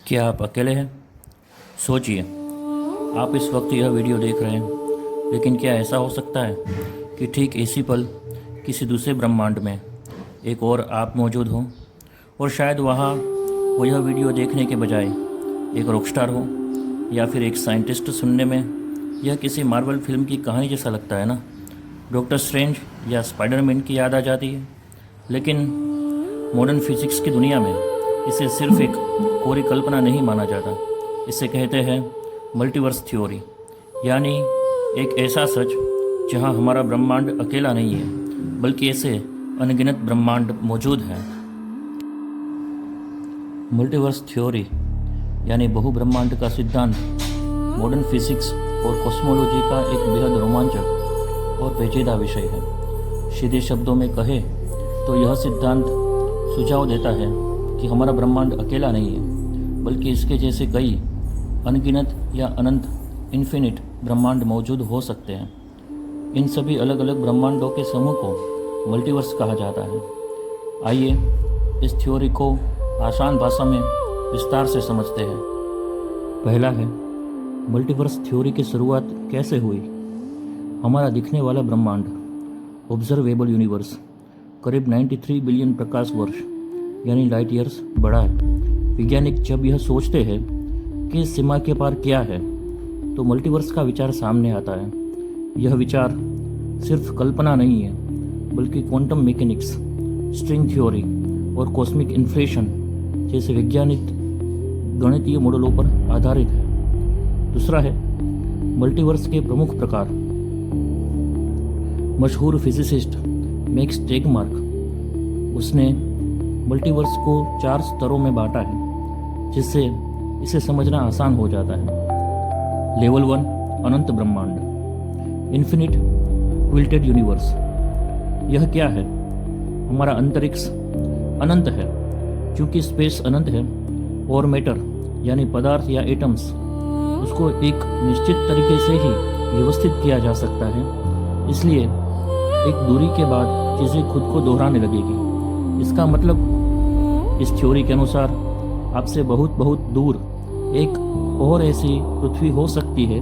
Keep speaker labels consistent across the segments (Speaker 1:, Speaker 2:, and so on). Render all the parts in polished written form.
Speaker 1: क्या आप अकेले हैं? सोचिए, आप इस वक्त यह वीडियो देख रहे हैं, लेकिन क्या ऐसा हो सकता है कि ठीक इसी पल किसी दूसरे ब्रह्मांड में एक और आप मौजूद हो, और शायद वहाँ वो यह वीडियो देखने के बजाय एक रॉकस्टार हो या फिर एक साइंटिस्ट? सुनने में यह किसी मार्वल फिल्म की कहानी जैसा लगता है ना। डॉक्टर स्ट्रेंज या स्पाइडरमैन की याद आ जाती है, लेकिन मॉडर्न फिजिक्स की दुनिया में इसे सिर्फ एक कोरी कल्पना नहीं माना जाता। इसे कहते हैं मल्टीवर्स थ्योरी, यानी एक ऐसा सच जहां हमारा ब्रह्मांड अकेला नहीं है, बल्कि ऐसे अनगिनत ब्रह्मांड मौजूद हैं। मल्टीवर्स थ्योरी यानी बहु ब्रह्मांड का सिद्धांत मॉडर्न फिजिक्स और कॉस्मोलॉजी का एक बेहद रोमांचक और पेचीदा विषय है। सीधे शब्दों में कहे तो यह सिद्धांत सुझाव देता है कि हमारा ब्रह्मांड अकेला नहीं है, बल्कि इसके जैसे कई अनगिनत या अनंत इन्फिनिट ब्रह्मांड मौजूद हो सकते हैं। इन सभी अलग अलग ब्रह्मांडों के समूह को मल्टीवर्स कहा जाता है। आइए इस थ्योरी को आसान भाषा में विस्तार से समझते हैं। पहला है, मल्टीवर्स थ्योरी की शुरुआत कैसे हुई। हमारा दिखने वाला ब्रह्मांड, ऑब्जर्वेबल यूनिवर्स, करीब 93 बिलियन प्रकाश वर्ष यानी लाइट ईयर्स बड़ा है। वैज्ञानिक जब यह सोचते हैं कि इस सीमा के पार क्या है, तो मल्टीवर्स का विचार सामने आता है। यह विचार सिर्फ कल्पना नहीं है, बल्कि क्वांटम मैकेनिक्स, स्ट्रिंग थ्योरी और कॉस्मिक इन्फ्लेशन जैसे वैज्ञानिक गणितीय मॉडलों पर आधारित है। दूसरा है, मल्टीवर्स के प्रमुख प्रकार। मशहूर फिजिसिस्ट मैक्स टेगमार्क उसने मल्टीवर्स को 4 स्तरों में बांटा है, जिससे इसे समझना आसान हो जाता है। लेवल 1, अनंत ब्रह्मांड, इन्फिनिट क्विल्टेड यूनिवर्स। यह क्या है? हमारा अंतरिक्ष अनंत है, क्योंकि स्पेस अनंत है और मैटर यानी पदार्थ या एटम्स उसको एक निश्चित तरीके से ही व्यवस्थित किया जा सकता है। इसलिए एक दूरी के बाद चीज़ें खुद को दोहराने लगेगी। इसका मतलब इस थ्योरी के अनुसार आपसे बहुत बहुत दूर एक और ऐसी पृथ्वी हो सकती है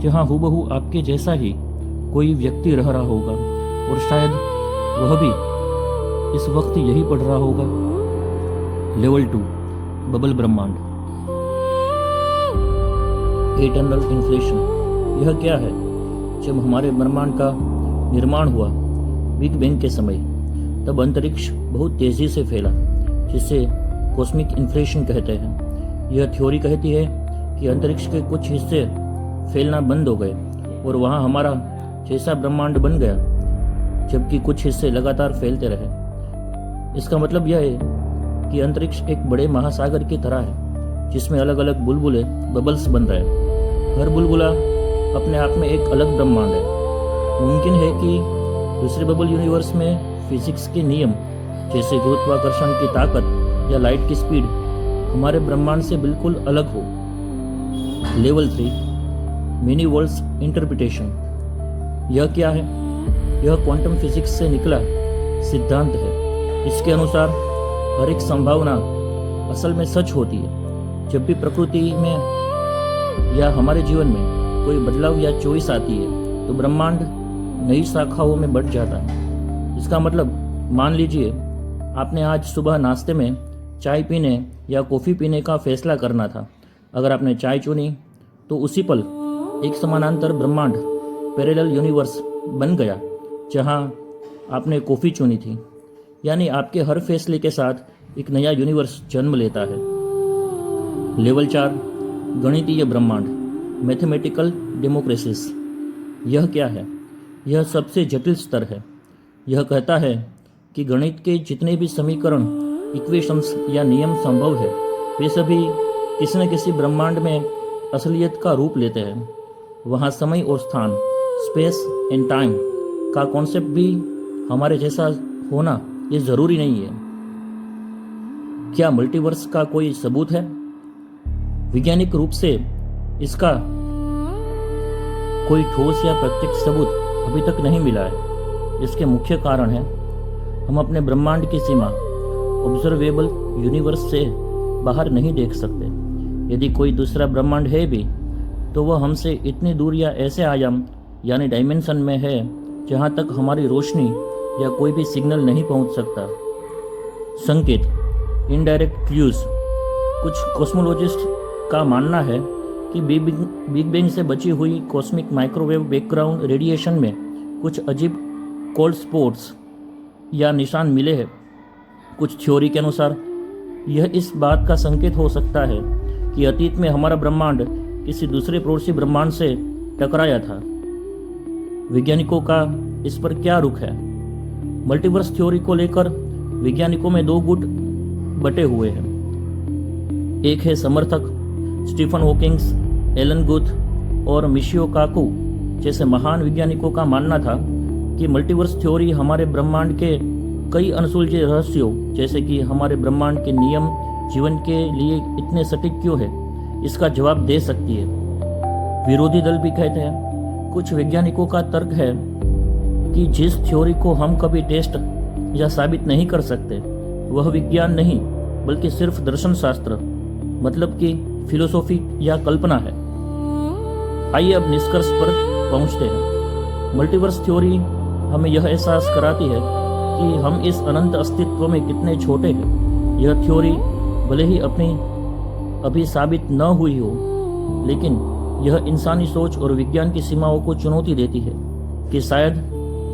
Speaker 1: जहां हूबहू आपके जैसा ही कोई व्यक्ति रह रहा होगा, और शायद वह भी इस वक्त यही पढ़ रहा होगा। लेवल 2, बबल ब्रह्मांड, इटर्नल इन्फ्लेशन। यह क्या है? जब हमारे ब्रह्मांड का निर्माण हुआ बिग बैंग के समय, तब अंतरिक्ष बहुत तेजी से फैला, जिसे कॉस्मिक इन्फ्लेशन कहते हैं। यह थ्योरी कहती है कि अंतरिक्ष के कुछ हिस्से फैलना बंद हो गए और वहां हमारा जैसा ब्रह्मांड बन गया, जबकि कुछ हिस्से लगातार फैलते रहे। इसका मतलब यह है कि अंतरिक्ष एक बड़े महासागर की तरह है, जिसमें अलग अलग बुलबुले, बबल्स बन रहे हैं। हर बुलबुला अपने आप में एक अलग ब्रह्मांड है। मुमकिन है कि दूसरे बबल यूनिवर्स में फिजिक्स के नियम जैसे गुरुत्वाकर्षण की ताकत या लाइट की स्पीड हमारे ब्रह्मांड से बिल्कुल अलग हो। Level 3, mini worlds interpretation. यह क्या है? यह क्वांटम फिजिक्स से निकला सिद्धांत है। इसके अनुसार हर एक संभावना असल में सच होती है। जब भी प्रकृति में या हमारे जीवन में कोई बदलाव या चॉइस आती है, तो ब्रह्मांड नई शाखाओं में बढ़ जाता है। इसका मतलब, मान लीजिए आपने आज सुबह नाश्ते में चाय पीने या कॉफ़ी पीने का फैसला करना था। अगर आपने चाय चुनी, तो उसी पल एक समानांतर ब्रह्मांड, पैरेलल यूनिवर्स बन गया जहां आपने कॉफ़ी चुनी थी। यानी आपके हर फैसले के साथ एक नया यूनिवर्स जन्म लेता है। लेवल 4, गणितीय ब्रह्मांड, मैथमेटिकल डेमोक्रेसिस। यह क्या है? यह सबसे जटिल स्तर है। यह कहता है कि गणित के जितने भी समीकरण, इक्वेशंस या नियम संभव है, वे सभी किसी न किसी ब्रह्मांड में असलियत का रूप लेते हैं। वहाँ समय और स्थान, स्पेस एंड टाइम का कॉन्सेप्ट भी हमारे जैसा होना ये ज़रूरी नहीं है। क्या मल्टीवर्स का कोई सबूत है? वैज्ञानिक रूप से इसका कोई ठोस या प्रत्यक्ष सबूत अभी तक नहीं मिला है। इसके मुख्य कारण है, हम अपने ब्रह्मांड की सीमा, ऑब्जर्वेबल यूनिवर्स से बाहर नहीं देख सकते। यदि कोई दूसरा ब्रह्मांड है भी तो वह हमसे इतनी दूर या ऐसे आयाम यानी डायमेंशन में है जहाँ तक हमारी रोशनी या कोई भी सिग्नल नहीं पहुँच सकता। संकेत, इनडायरेक्ट क्लूज। कुछ कॉस्मोलॉजिस्ट का मानना है कि बिग बैंग से बची हुई कॉस्मिक माइक्रोवेव बैकग्राउंड रेडिएशन में कुछ अजीब कोल्ड स्पॉट्स या निशान मिले हैं। कुछ थ्योरी के अनुसार यह इस बात का संकेत हो सकता है कि अतीत में हमारा ब्रह्मांड किसी दूसरे पड़ोसी ब्रह्मांड से टकराया था। वैज्ञानिकों का इस पर क्या रुख है? मल्टीवर्स थ्योरी को लेकर वैज्ञानिकों में दो गुट बटे हुए हैं। एक है समर्थक स्टीफन हॉकिंग्स, एलन गुथ और मिशियो काकू जैसे महान वैज्ञानिकों का मानना था कि मल्टीवर्स थ्योरी हमारे ब्रह्मांड के कई अनसुलझे रहस्यों जैसे कि हमारे ब्रह्मांड के नियम जीवन के लिए इतने सटीक क्यों है, इसका जवाब दे सकती है। विरोधी दल भी कहते हैं। कुछ वैज्ञानिकों का तर्क है कि जिस थ्योरी को हम कभी टेस्ट या साबित नहीं कर सकते वह विज्ञान नहीं बल्कि सिर्फ दर्शन शास्त्र मतलब कि फिलोसॉफी या कल्पना है। आइए अब निष्कर्ष पर पहुंचते हैं। मल्टीवर्स थ्योरी हमें यह एहसास कराती है कि हम इस अनंत अस्तित्व में कितने छोटे हैं। यह थ्योरी भले ही अभी साबित न हुई हो, लेकिन यह इंसानी सोच और विज्ञान की सीमाओं को चुनौती देती है कि शायद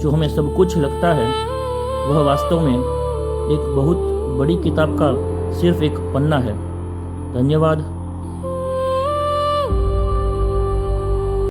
Speaker 1: जो हमें सब कुछ लगता है वह वास्तव में एक बहुत बड़ी किताब का सिर्फ एक पन्ना है। धन्यवाद।